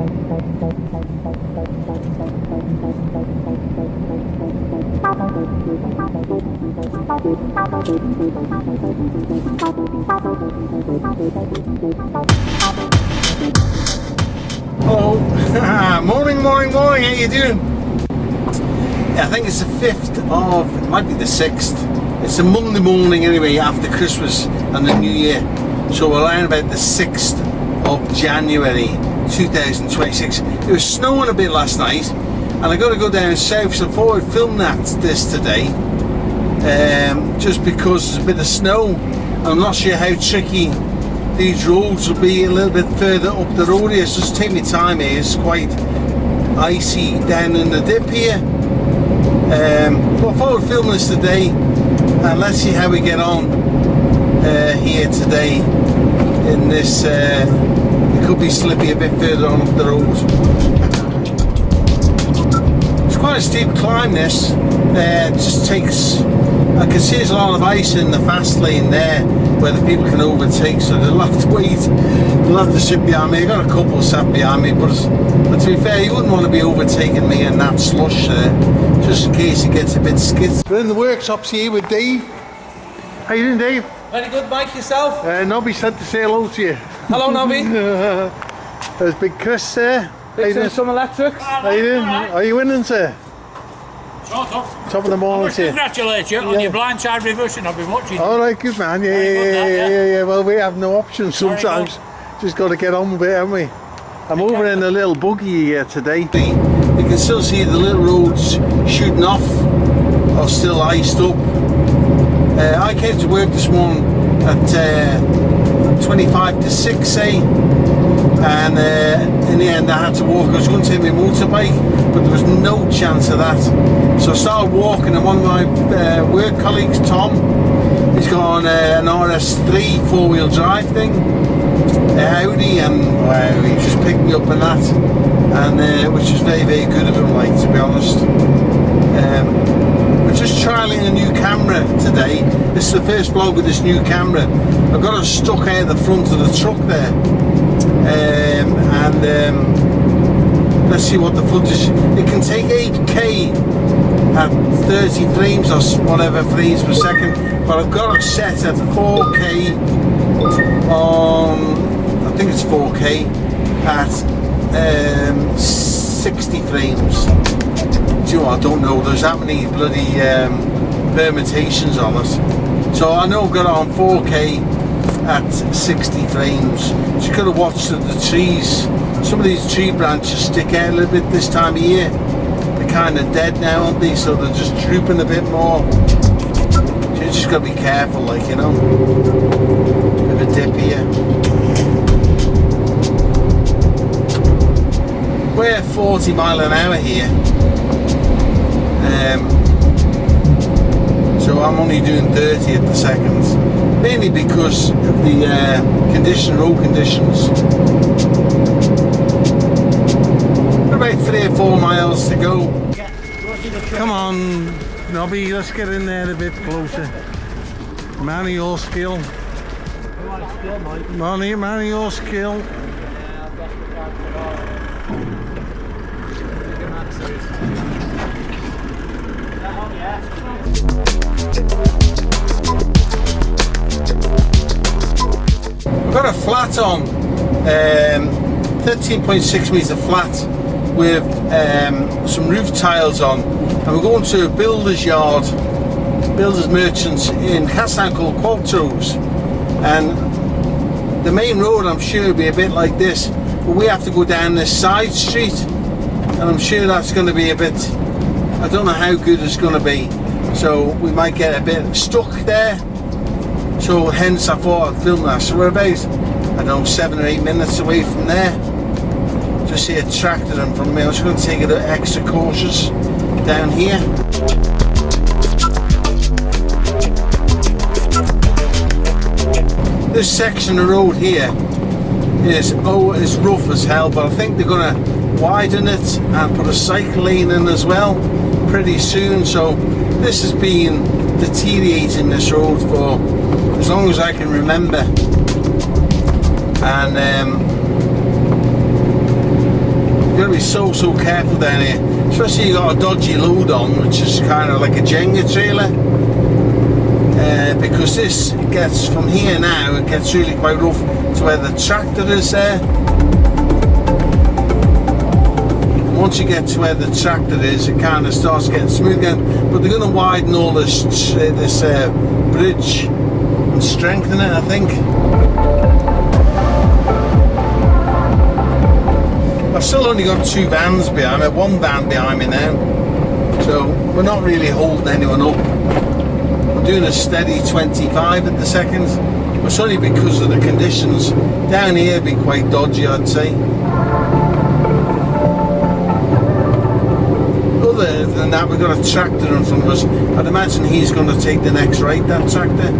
Oh, morning, how you doing? I think it's the 5th of, it might be the 6th. It's a Monday morning anyway, after Christmas and the New Year. So we're around about the 6th of January 2026. It was snowing a bit last night, and I got to go down south, so I thought I'd film this today. Just because there's a bit of snow. I'm not sure how tricky these roads will be a little bit further up the road here, so just take me time here. It's quite icy down in the dip here. But I thought I'd film this today, and let's see how we get on here today in this, it could be slippy a bit further on up the road. It's quite a steep climb this. It just takes, I can see there's a lot of ice in the fast lane there where the people can overtake, so they'll have to wait, they'll have to sit behind me. I got a couple sat behind me, but to be fair, you wouldn't want to be overtaking me in that slush there, just in case it gets a bit skid. We're in the workshops here with Dave. How you doing, Dave? Very good, Mike. Yourself? Nobby said to say hello to you. Hello, Nobby. There's Big Chris there. Fixing some electrics. How you doing? Are you winning, sir? Top of the morning to you. Congratulate you on your blindside reversing. I've been watching. All right, good man. Yeah. Well, we have no options sometimes. Just got to get on with it, haven't we? I'm over in a little buggy here today. You can still see the little roads shooting off, or still iced up. I came to work this morning at 25 to 6, say, and in the end I had to walk. I was going to take my motorbike, but there was no chance of that. So I started walking, and one of my work colleagues, Tom, he's got an RS3 four-wheel drive thing, Audi, and he just picked me up in that, and which was very, very good of him, like, to be honest. We're just trialling a new camera today. This is the first vlog with this new camera. I've got it stuck out the front of the truck there, let's see what the footage. It can take 8K at 30 frames or whatever frames per second, but I've got it set at 4K on, I think it's 4K at 60 frames. Do you know what, I don't know, there's that many bloody permutations on it. So I know I've got it on 4K at 60 frames. So you could have watched the trees. Some of these tree branches stick out a little bit this time of year. They're kind of dead now, aren't they? So they're just drooping a bit more. So you just got to be careful, like, you know. Bit of a dip here. We're 40 mile an hour here. So I'm only doing 30 at the seconds, mainly because of the road conditions. About 3 or 4 miles to go. Come on, Nobby, let's get in there a bit closer. Man of your skill. Man of your skill. I've got a flat on, 13.6 metre flat with some roof tiles on, and we're going to a builder's yard, builders merchants in Castan called Qualtros, and the main road I'm sure will be a bit like this, but we have to go down this side street, and I'm sure that's going to be a bit, I don't know how good it's going to be, so we might get a bit stuck there. So hence I thought I'd film that. So we're about, I don't know, 7 or 8 minutes away from there. Just see a tractor in front of me. I'm just going to take it extra cautious down here. This section of road here is rough as hell, but I think they're going to widen it and put a cycle lane in as well pretty soon. So this has been deteriorating, this road, for as long as I can remember, and so careful down here, especially you got a dodgy load on, which is kind of like a Jenga trailer, because this gets from here now, it gets really quite rough to where the tractor is there. Once you get to where the tractor is, it kind of starts getting smooth again. But they're going to widen all this bridge and strengthen it, I think. I've still only got 2 vans behind me, 1 van behind me now. So we're not really holding anyone up. We're doing a steady 25 at the second. It's only because of the conditions. Down here it'd be quite dodgy, I'd say. Other than that, we've got a tractor in front of us. I'd imagine he's going to take the next right, that tractor.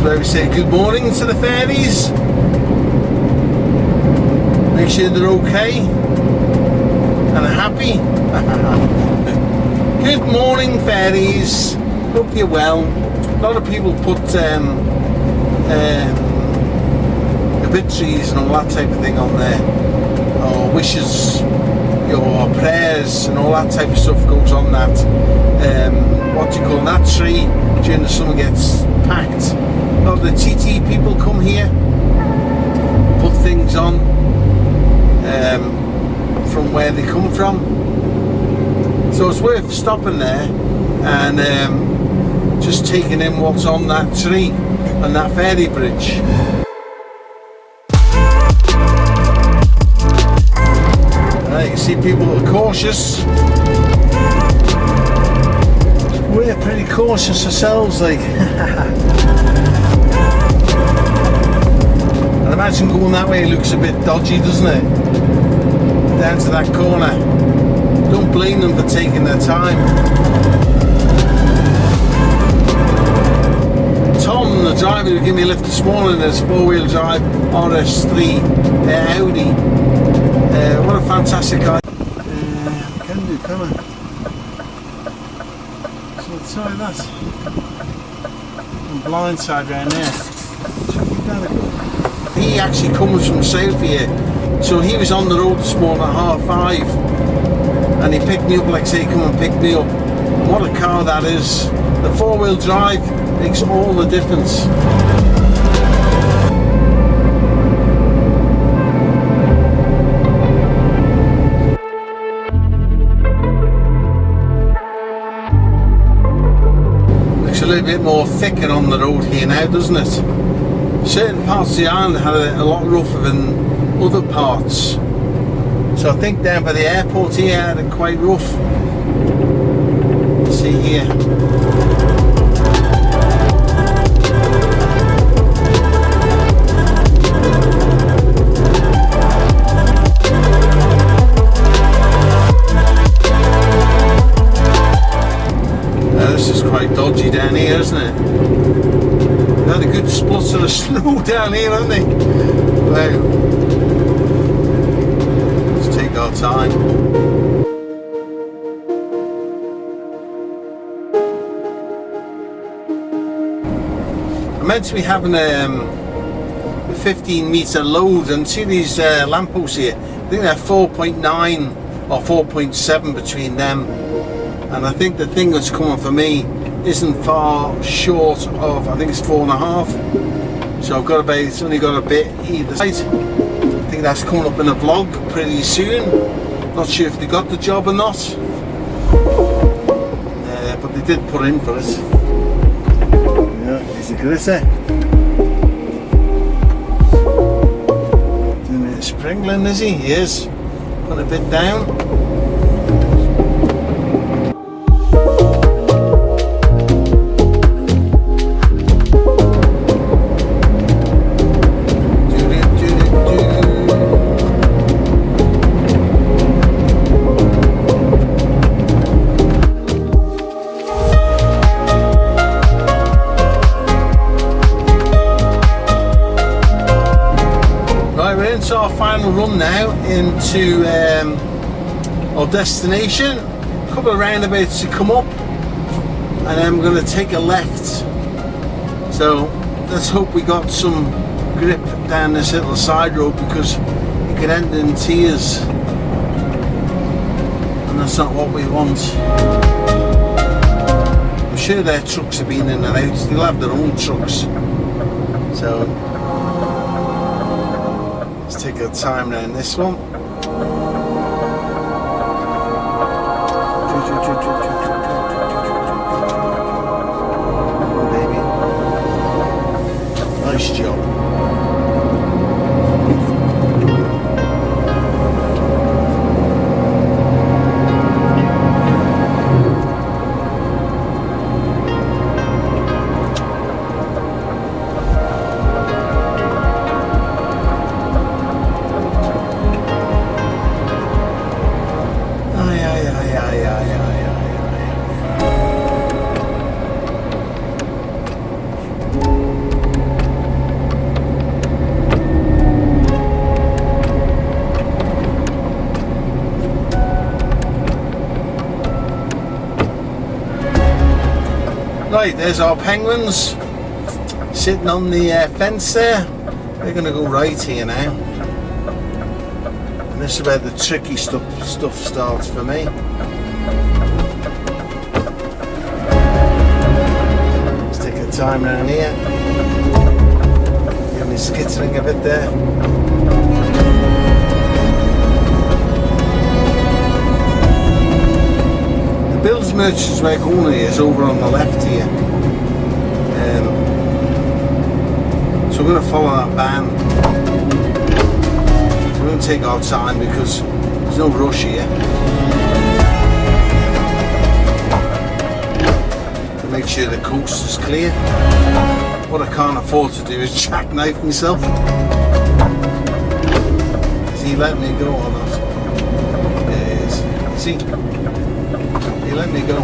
Where we say good morning to the fairies. Make sure they're okay and happy. Good morning, fairies. Hope you're well. A lot of people put obituaries and all that type of thing on there, or wishes, your prayers and all that type of stuff goes on that. What do you call that tree during the summer gets packed. A lot of the TT people come here, put things on from where they come from. So it's worth stopping there and just taking in what's on that tree and that ferry bridge. You can see people are cautious. We're pretty cautious ourselves, like. I imagine going that way looks a bit dodgy, doesn't it? Down to that corner. Don't blame them for taking their time. Tom, the driver who gave me a lift this morning, is 4-wheel drive RS3 Audi. What a fantastic guy. Can do, come on. So let's try that. And blind side round there. He actually comes from south here, so he was on the road this morning at 5:30, and he picked me up, like say, come and pick me up. And what a car that is. The 4-wheel drive makes all the difference. Looks a little bit more thicker on the road here now, doesn't it? Certain parts of the island had a lot rougher than other parts. So I think down by the airport here had it quite rough. See here. This is quite dodgy down here, isn't it? They had a good splutter of snow down here, haven't they? Wow. Let's take our time. I'm meant to be having a 15-metre load, and see these lampposts here? I think they're 4.9 or 4.7 between them. And I think the thing that's coming for me isn't far short of, I think it's 4.5. So I've got about, it's only got a bit either side. I think that's coming up in a vlog pretty soon. Not sure if they got the job or not. But they did put in for it. Yeah, he's a glitter. Doing a bit of sprinkling, is he? He is. Put a bit down. final run now into our destination. A couple of roundabouts to come up, and then we're going to take a left. So let's hope we got some grip down this little side road, because it could end in tears, and that's not what we want. I'm sure their trucks have been in and out. They'll have their own trucks. So let's take our time around this one. Baby, nice job. Right, there's our penguins sitting on the fence there. They're going to go right here now. And this is where the tricky stuff starts for me. Let's take our time around here. Get me skittering a bit there. Bill's Merchants Way corner is over on the left here, so we're going to follow that band. We're going to take our time because there's no rush here. To make sure the coast is clear. What I can't afford to do is jackknife myself. Is he letting me go or not? Yeah, he is. Is he? He let me go.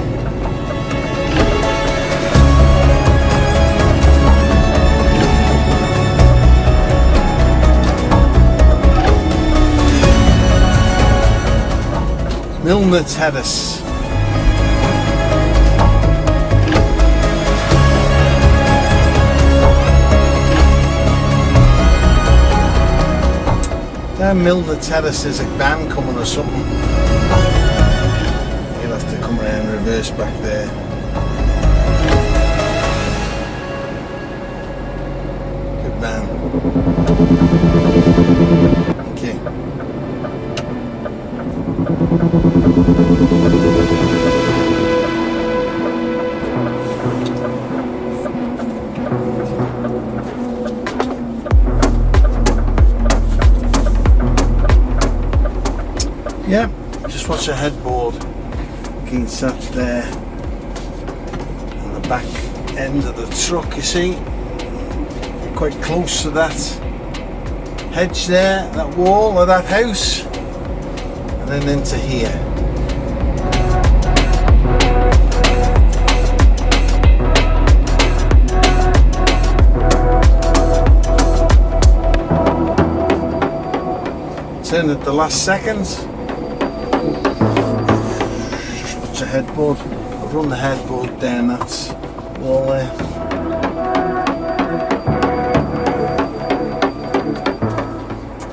Milner Terrace. Down Milner Terrace is a band coming or something. Come around, reverse back there. Good man. Okay. Yeah, just watch the headboard. Sat there on the back end of the truck, you see, quite close to that hedge there, that wall of that house, and then into here. Turn at the last seconds. Headboard. I've run the headboard down that wall there.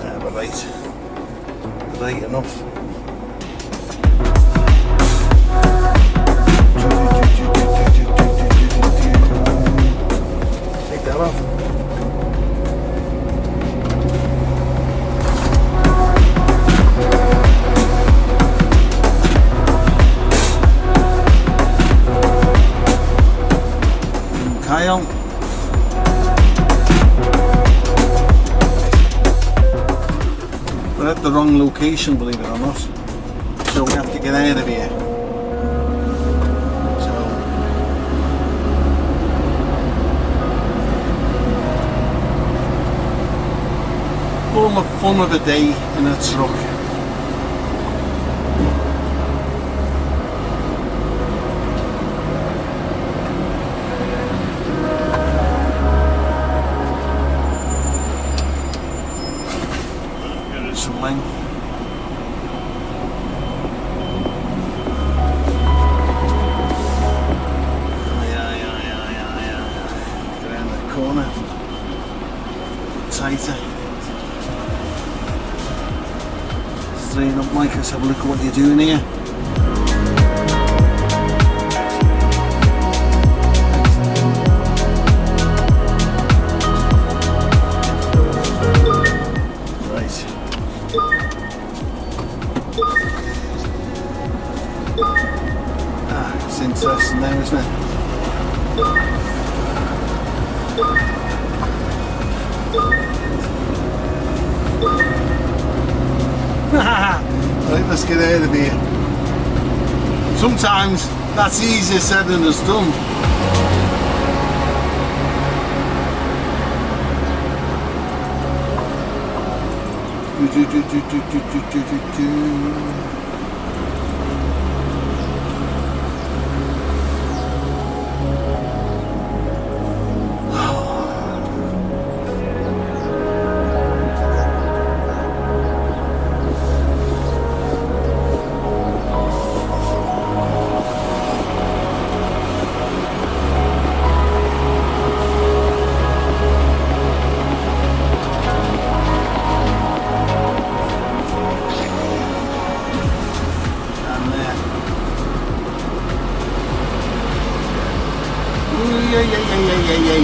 But right enough. Take that off. Kyle. We're at the wrong location, believe it or not. So we have to get out of here. So all the fun of a day in a truck. Let's have a look at what you're doing here. It's interesting now, isn't it? Right, let's get out of here. Sometimes that's easier said than it's done.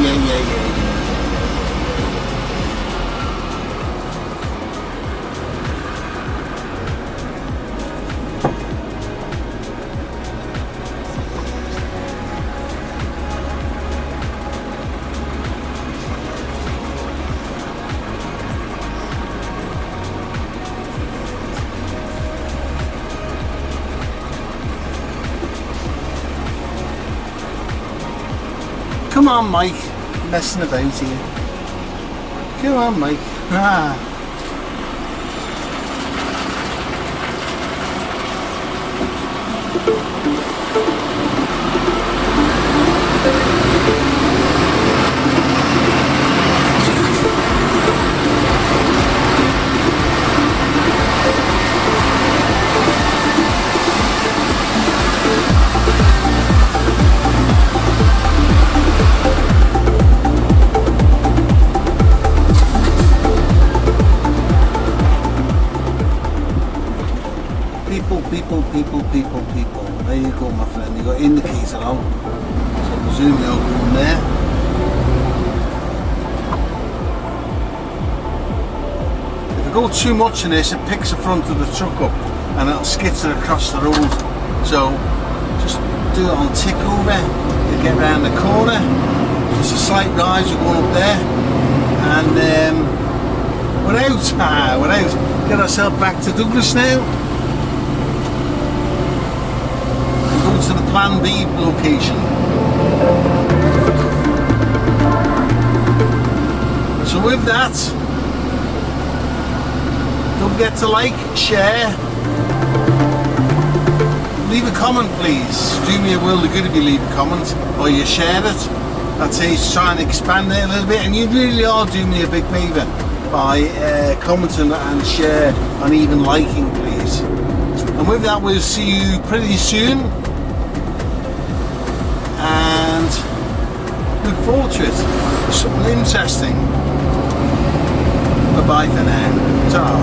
Yeah. Come on, Mike. Messing about here. Come on, Mike. Ah. People. There you go, my friend. You got indicator on. So presume you'll go in there. If you go too much in this, it picks the front of the truck up and it'll skitter across the road. So just do it on tick over to get round the corner. Just a slight rise, we're going up there. And we're out. Get ourselves back to Douglas now. To the Plan B location. So with that, don't forget to like, share, leave a comment please. Do me a world of good if you leave a comment or you share it. That's how you try and expand it a little bit, and you really are doing me a big favour by commenting and share and even liking please. And with that, we'll see you pretty soon. And look forward to it. Something interesting. Bye bye for now. Ta-ra.